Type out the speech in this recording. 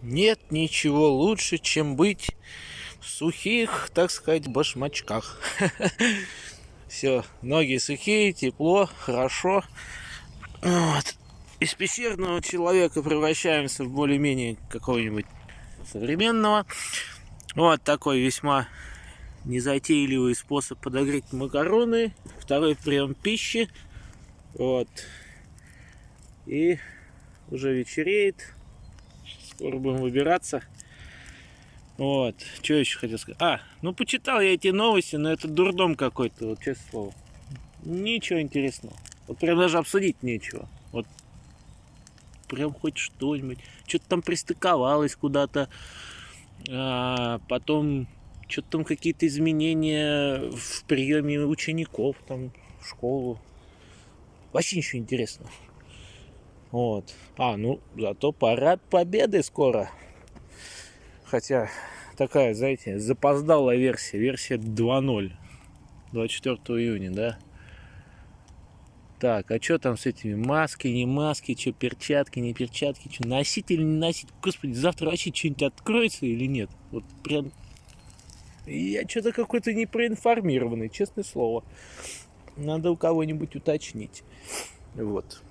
Нет ничего лучше, чем быть в сухих, так сказать, башмачках. Все, ноги сухие, тепло, хорошо. Вот. Из пещерного человека превращаемся в более-менее какого-нибудь современного. Вот такой весьма незатейливый способ подогреть макароны. Второй прием пищи. Вот. И уже вечереет. Скоро будем выбираться. Вот. Что еще хотел сказать? Ну почитал я эти новости, но это дурдом какой-то, вот честное слово. Ничего интересного. Вот прям даже обсудить нечего. Вот прям хоть что-нибудь. Что-то там пристыковалось куда-то. Потом что-то там какие-то изменения в приеме учеников там в школу. Вообще ничего интересного. Вот. Ну, зато парад победы скоро. Хотя такая, знаете, запоздалая версия 2.0. 24 июня, да? Так, а что там с этими маски, не маски, что перчатки, не перчатки, что носить или не носить? Господи, завтра вообще что-нибудь откроется или нет? Вот прям я что-то какой-то непроинформированный, честное слово. Надо у кого-нибудь уточнить. Вот.